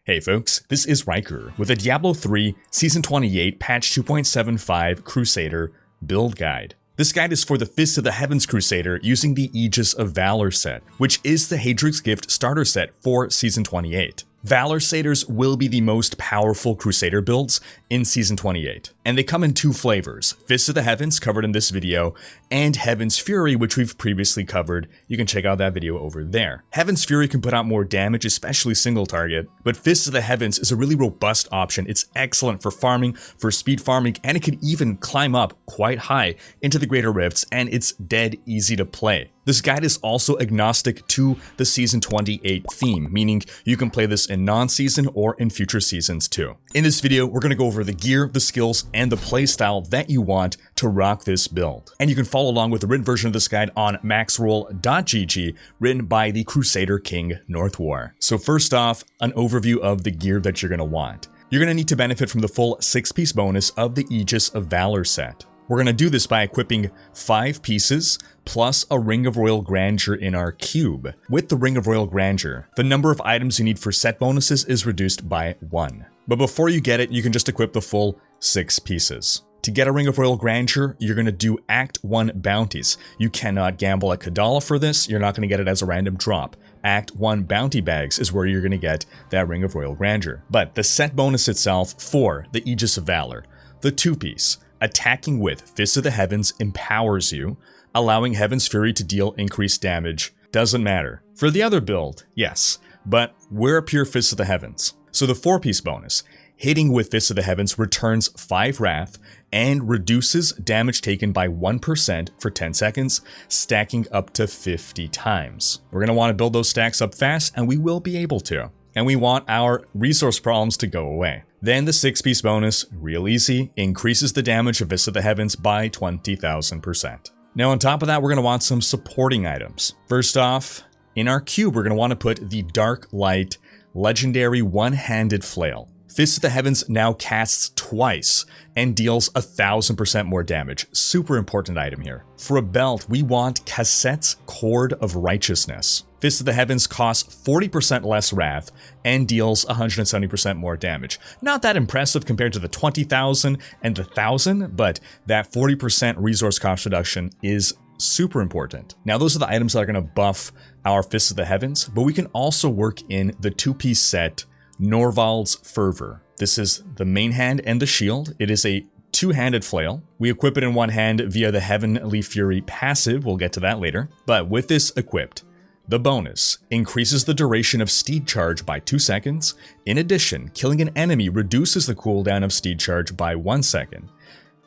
Hey folks, this is Rhykker with a Diablo 3 Season 28 Patch 2.75 Crusader build guide. This guide is for the Fists of the Heavens Crusader using the Aegis of Valor set, which is the Haedrig's Gift starter set for Season 28. Valor Satyrs will be the most powerful Crusader builds in Season 28, and they come in two flavors, Fists of the Heavens, covered in this video, and Heaven's Fury, which we've previously covered. You can check out that video over there. Heaven's Fury can put out more damage, especially single target, but Fists of the Heavens is a really robust option. It's excellent for farming, for speed farming, and it can even climb up quite high into the Greater Rifts, and it's dead easy to play. This guide is also agnostic to the Season 28 theme, meaning you can play this in non-season or in future seasons too. In this video, we're going to go over the gear, the skills, and the playstyle that you want to rock this build. And you can follow along with the written version of this guide on maxroll.gg, written by the Crusader King Northwar. So first off, an overview of the gear that you're going to want. You're going to need to benefit from the full 6-piece bonus of the Aegis of Valor set. We're going to do this by equipping 5 pieces plus a Ring of Royal Grandeur in our cube. With the Ring of Royal Grandeur, the number of items you need for set bonuses is reduced by 1. But before you get it, you can just equip the full 6 pieces. To get a Ring of Royal Grandeur, you're going to do Act 1 bounties. You cannot gamble at Kadala for this, you're not going to get it as a random drop. Act 1 bounty bags is where you're going to get that Ring of Royal Grandeur. But the set bonus itself for the Aegis of Valor, the 2-piece, attacking with Fists of the Heavens empowers you, allowing Heaven's Fury to deal increased damage. Doesn't matter. For the other build, yes, but we're a pure Fists of the Heavens. So the 4-piece bonus, hitting with Fists of the Heavens returns 5 Wrath and reduces damage taken by 1% for 10 seconds, stacking up to 50 times. We're going to want to build those stacks up fast, and we will be able to. And we want our resource problems to go away. Then the 6-piece bonus, real easy, increases the damage of Fists of the Heavens by 20,000%. Now on top of that, we're going to want some supporting items. First off, in our cube, we're going to want to put the Dark Light Legendary One-Handed Flail. Fists of the Heavens now casts twice and deals 1,000% more damage. Super important item here. For a belt, we want Kasset's Cord of Righteousness. Fists of the Heavens costs 40% less wrath and deals 170% more damage. Not that impressive compared to the 20,000 and the 1,000, but that 40% resource cost reduction is super important. Now those are the items that are going to buff our Fists of the Heavens, but we can also work in the 2-piece set Norvald's Fervor. This is the main hand and the shield. It is a 2-handed flail. We equip it in one hand via the Heavenly Fury passive. We'll get to that later. But with this equipped, the bonus increases the duration of Steed Charge by 2 seconds. In addition, killing an enemy reduces the cooldown of Steed Charge by 1 second.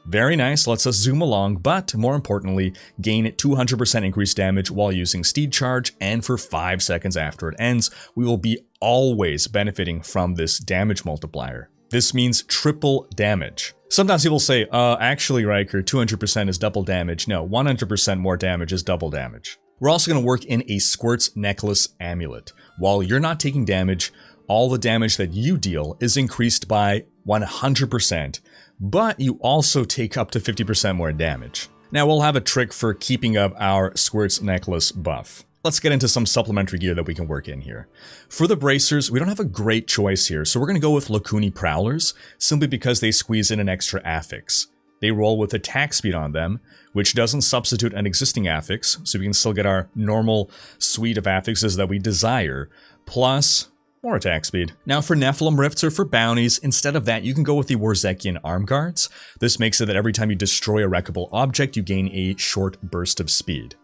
Very nice, lets us zoom along, but more importantly, gain 200% increased damage while using Steed Charge, and for 5 seconds after it ends, we will be always benefiting from this damage multiplier. This means triple damage. Sometimes people say, actually Rhykker, 200% is double damage. No, 100% more damage is double damage. We're also going to work in a Squirt's Necklace Amulet. While you're not taking damage, all the damage that you deal is increased by 100%, but you also take up to 50% more damage. Now we'll have a trick for keeping up our Squirt's Necklace buff. Let's get into some supplementary gear that we can work in here. For the bracers, we don't have a great choice here, so we're going to go with Lacuni Prowlers, simply because they squeeze in an extra affix. They roll with attack speed on them, which doesn't substitute an existing affix, so we can still get our normal suite of affixes that we desire, plus more attack speed. Now for Nephilim Rifts or for bounties, instead of that, you can go with the Warzekian Arm Guards. This makes it that every time you destroy a wreckable object, you gain a short burst of speed.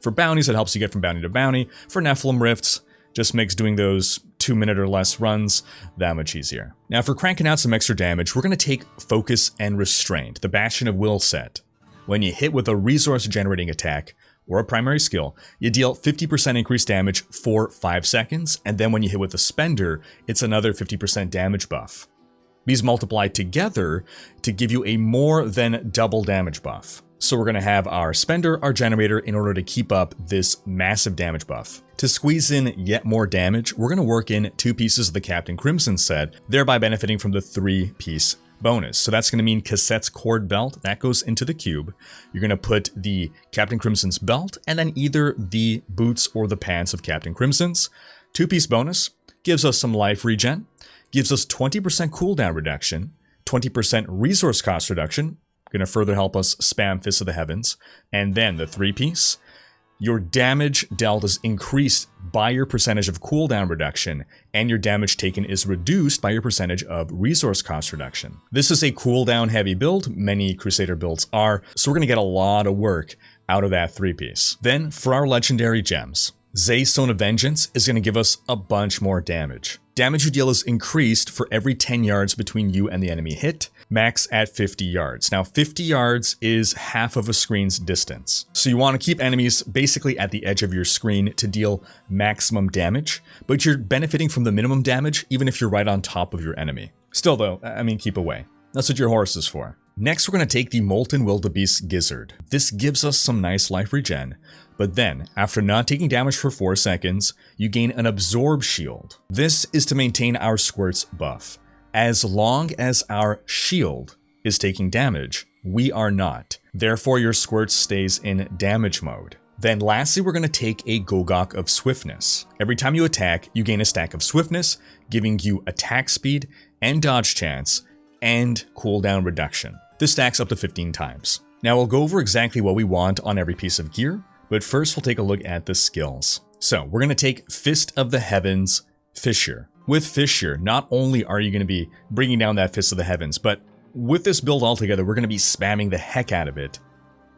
For bounties, it helps you get from bounty to bounty. For Nephilim Rifts, just makes doing those 2-minute or less runs that much easier. Now for cranking out some extra damage, we're going to take Focus and Restraint, the Bastion of Will set. When you hit with a resource generating attack, or a primary skill, you deal 50% increased damage for 5 seconds, and then when you hit with a spender, it's another 50% damage buff. These multiply together to give you a more than double damage buff. So we're going to have our spender, our generator, in order to keep up this massive damage buff. To squeeze in yet more damage, we're going to work in 2 pieces of the Captain Crimson set, thereby benefiting from the 3-piece bonus. So that's going to mean Kasset's Cord Belt, that goes into the cube. You're going to put the Captain Crimson's belt, and then either the boots or the pants of Captain Crimson's. 2-piece bonus, gives us some life regen, gives us 20% cooldown reduction, 20% resource cost reduction, gonna further help us spam Fists of the Heavens, and then the 3-piece. Your damage dealt is increased by your percentage of cooldown reduction, and your damage taken is reduced by your percentage of resource cost reduction. This is a cooldown heavy build, many Crusader builds are, so we're going to get a lot of work out of that 3-piece. Then, for our legendary gems, Zaeith's Stone of Vengeance is going to give us a bunch more damage. Damage you deal is increased for every 10 yards between you and the enemy hit, max at 50 yards. Now 50 yards is half of a screen's distance. So you want to keep enemies basically at the edge of your screen to deal maximum damage, but you're benefiting from the minimum damage even if you're right on top of your enemy. Still though, I mean keep away. That's what your horse is for. Next we're going to take the Molten Wildebeest Gizzard. This gives us some nice life regen. But then, after not taking damage for 4 seconds, you gain an Absorb Shield. This is to maintain our Squirt's buff. As long as our shield is taking damage, we are not. Therefore, your Squirt stays in damage mode. Then lastly, we're going to take a Gogok of Swiftness. Every time you attack, you gain a stack of Swiftness, giving you attack speed and dodge chance and cooldown reduction. This stacks up to 15 times. Now we'll go over exactly what we want on every piece of gear, but first we'll take a look at the skills. So we're going to take Fist of the Heavens Fissure. With Fissure, not only are you going to be bringing down that Fist of the Heavens, but with this build altogether, we're going to be spamming the heck out of it.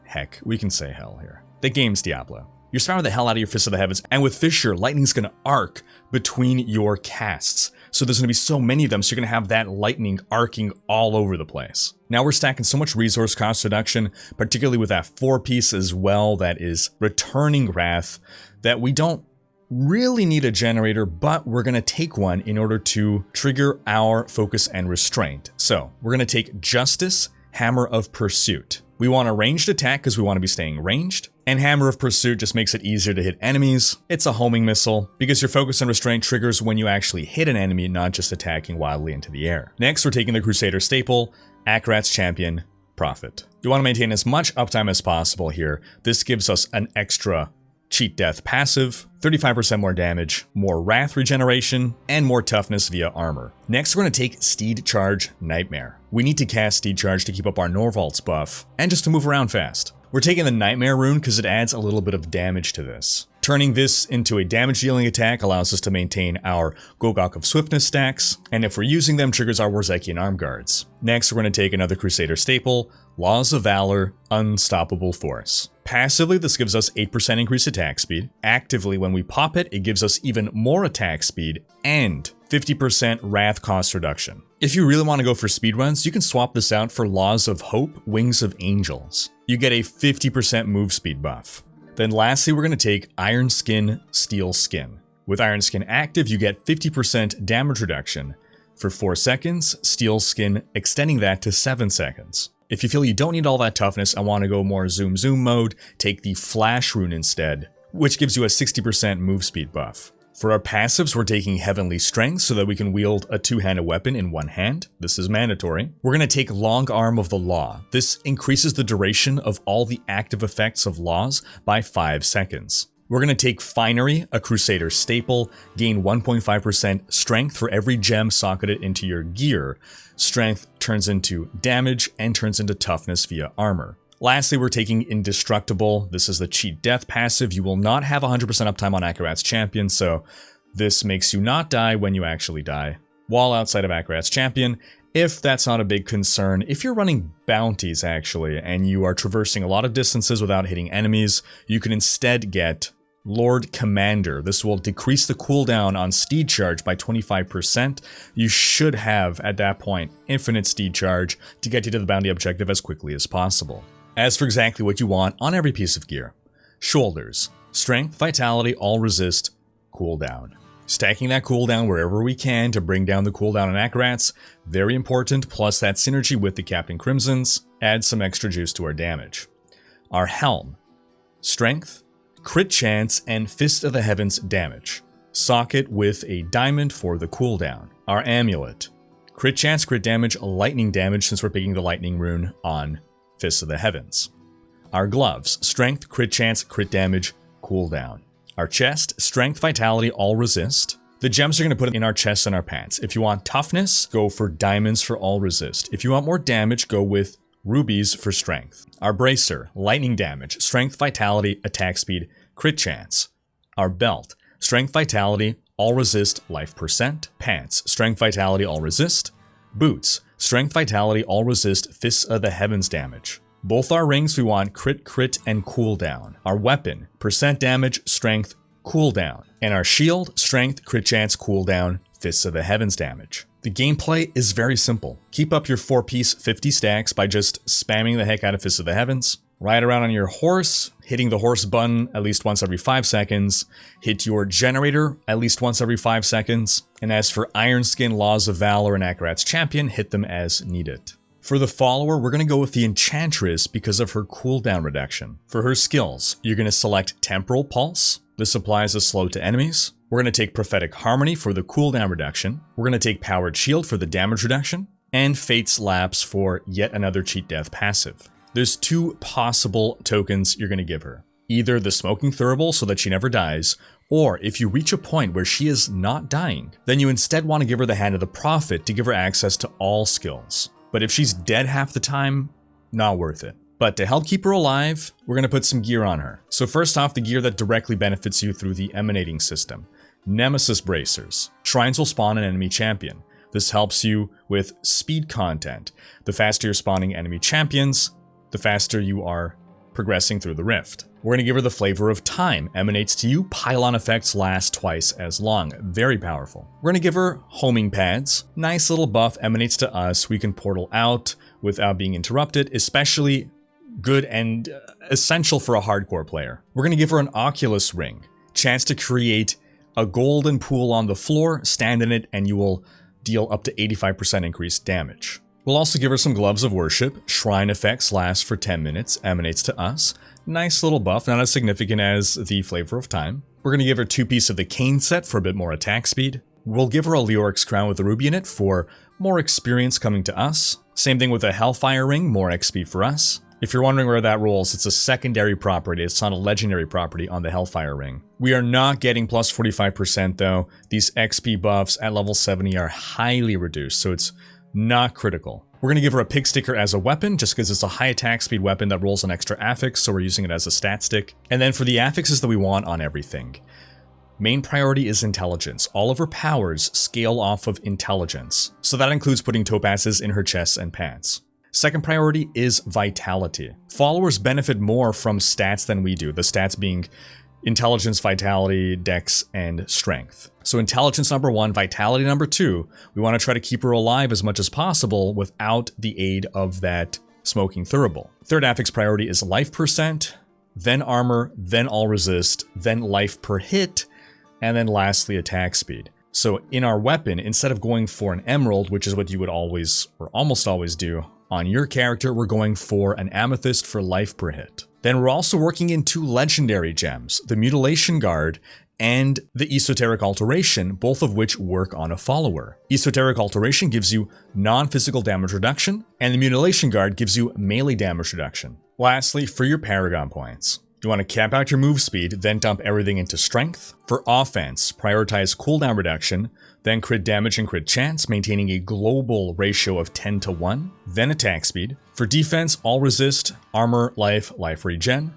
Heck, we can say hell here. The game's Diablo. You're spamming the hell out of your Fist of the Heavens, and with Fissure, lightning's going to arc between your casts. So there's going to be so many of them, so you're going to have that lightning arcing all over the place. Now we're stacking so much resource cost reduction, particularly with that 4-piece as well that is returning Wrath, that we don't really need a generator, but we're going to take one in order to trigger our focus and restraint. So we're going to take Justice, Hammer of Pursuit. We want a ranged attack because we want to be staying ranged. And Hammer of Pursuit just makes it easier to hit enemies. It's a homing missile because your focus and restraint triggers when you actually hit an enemy, not just attacking wildly into the air. Next, we're taking the Crusader staple, Akarat's Champion, Prophet. You want to maintain as much uptime as possible here. This gives us an extra Cheat Death passive, 35% more damage, more Wrath regeneration, and more toughness via armor. Next, we're going to take Steed Charge Nightmare. We need to cast Steed Charge to keep up our Norvalt's buff, and just to move around fast. We're taking the Nightmare rune because it adds a little bit of damage to this. Turning this into a damage dealing attack allows us to maintain our Gogok of Swiftness stacks, and if we're using them, triggers our Warzekian Arm Guards. Next, we're going to take another Crusader staple, Laws of Valor, Unstoppable Force. Passively, this gives us 8% increased attack speed. Actively, when we pop it, it gives us even more attack speed and 50% Wrath cost reduction. If you really want to go for speedruns, you can swap this out for Laws of Hope, Wings of Angels. You get a 50% move speed buff. Then lastly, we're going to take Iron Skin, Steel Skin. With Iron Skin active, you get 50% damage reduction for 4 seconds, Steel Skin extending that to 7 seconds. If you feel you don't need all that toughness and want to go more zoom mode, take the Flash rune instead, which gives you a 60% move speed buff. For our passives, we're taking Heavenly Strength so that we can wield a 2-handed weapon in one hand. This is mandatory. We're going to take Long Arm of the Law. This increases the duration of all the active effects of laws by 5 seconds. We're going to take Finery, a Crusader staple, gain 1.5% strength for every gem socketed into your gear. Strength turns into damage and turns into toughness via armor. Lastly, we're taking Indestructible. This is the Cheat Death passive. You will not have 100% uptime on Akarat's Champion, so this makes you not die when you actually die while outside of Akarat's Champion. If that's not a big concern, if you're running bounties actually, and you are traversing a lot of distances without hitting enemies, you can instead get Lord Commander. This will decrease the cooldown on Steed Charge by 25%. You should have, at that point, infinite Steed Charge to get you to the bounty objective as quickly as possible. As for exactly what you want on every piece of gear. Shoulders. Strength, Vitality, All Resist, Cooldown. Stacking that cooldown wherever we can to bring down the cooldown on Akarats, very important, plus that synergy with the Captain Crimsons adds some extra juice to our damage. Our Helm. Strength, Crit Chance, and Fist of the Heavens damage. Socket with a diamond for the cooldown. Our Amulet. Crit Chance, Crit Damage, Lightning Damage since we're picking the Lightning rune on Fist of the Heavens. Our Gloves. Strength, Crit Chance, Crit Damage, cooldown. Our Chest. Strength, Vitality, All Resist. The gems are going to put in our chests and our pants. If you want toughness, go for diamonds for all resist. If you want more damage, go with rubies for strength. Our bracer, lightning damage, strength, vitality, attack speed, crit chance. Our belt, strength, vitality, all resist, life percent. Pants, strength, vitality, all resist. Boots, strength, vitality, all resist, fists of the heavens damage. Both our rings we want crit, and cooldown. Our weapon, percent damage, strength, cooldown. And our shield, strength, crit chance, cooldown, fists of the heavens damage. The gameplay is very simple. Keep up your 4-piece 50 stacks by just spamming the heck out of Fists of the Heavens. Ride around on your horse, hitting the horse button at least once every 5 seconds. Hit your generator at least once every 5 seconds. And as for Ironskin, Laws of Valor, and Akarat's Champion, hit them as needed. For the follower, we're going to go with the Enchantress because of her cooldown reduction. For her skills, you're going to select Temporal Pulse. This applies a slow to enemies. We're going to take Prophetic Harmony for the cooldown reduction. We're going to take Powered Shield for the damage reduction. And Fate's Lapse for yet another cheat death passive. There's 2 possible tokens you're going to give her. Either the Smoking Thurible so that she never dies, or if you reach a point where she is not dying, then you instead want to give her the Hand of the Prophet to give her access to all skills. But if she's dead half the time, not worth it. But to help keep her alive, we're going to put some gear on her. So first off, the gear that directly benefits you through the emanating system. Nemesis Bracers. Shrines will spawn an enemy champion. This helps you with speed content. The faster you're spawning enemy champions, the faster you are progressing through the rift. We're going to give her the Flavor of Time. Emanates to you, pylon effects last twice as long. Very powerful. We're going to give her Homing Pads. Nice little buff, emanates to us. We can portal out without being interrupted, especially good and essential for a hardcore player. We're going to give her an Oculus Ring. Chance to create a golden pool on the floor, stand in it, and you will deal up to 85% increased damage. We'll also give her some Gloves of Worship. Shrine effects last for 10 minutes, emanates to us. Nice little buff, not as significant as the Flavor of Time. We're going to give her 2-piece of the Cane set for a bit more attack speed. We'll give her a Leoric's Crown with a ruby in it for more experience coming to us. Same thing with a Hellfire Ring, more XP for us. If you're wondering where that rolls, it's a secondary property. It's not a legendary property on the Hellfire Ring. We are not getting plus 45% though. These XP buffs at level 70 are highly reduced, so it's not critical. We're going to give her a Pig Sticker as a weapon, just because it's a high attack speed weapon that rolls an extra affix, so we're using it as a stat stick. And then for the affixes that we want on everything, main priority is intelligence. All of her powers scale off of intelligence, so that includes putting topazes in her chests and pants. Second priority is vitality. Followers benefit more from stats than we do, the stats being intelligence, vitality, dex, and strength. So intelligence number 1, vitality number 2. We want to try to keep her alive as much as possible without the aid of that Smoking Thurible. Third affix priority is life percent, then armor, then all resist, then life per hit, and then lastly attack speed. So in our weapon, instead of going for an emerald, which is what you would always or almost always do on your character, we're going for an amethyst for life per hit. Then we're also working in 2 legendary gems, the Mutilation Guard and the Esoteric Alteration, both of which work on a follower. Esoteric Alteration gives you non-physical damage reduction, and the Mutilation Guard gives you melee damage reduction. Lastly, for your Paragon Points, you want to cap out your move speed, then dump everything into strength. For offense, prioritize cooldown reduction, then crit damage and crit chance, maintaining a global ratio of 10-1, then attack speed. For defense, all resist, armor, life regen.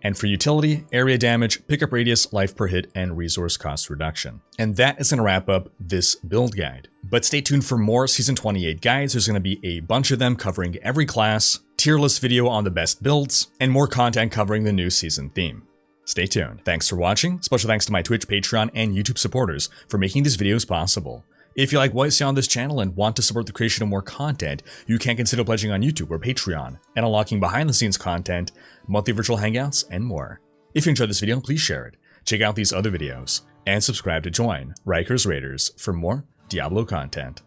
And for utility, area damage, pickup radius, life per hit, and resource cost reduction. And that is going to wrap up this build guide. But stay tuned for more Season 28 guides. There's going to be a bunch of them covering every class, tier list video on the best builds, and more content covering the new season theme. Stay tuned. Thanks for watching. Special thanks to my Twitch, Patreon, and YouTube supporters for making these videos possible. If you like what you see on this channel and want to support the creation of more content, you can consider pledging on YouTube or Patreon and unlocking behind-the-scenes content, monthly virtual hangouts, and more. If you enjoyed this video, please share it, check out these other videos, and subscribe to join Rhykker's Raiders for more Diablo content.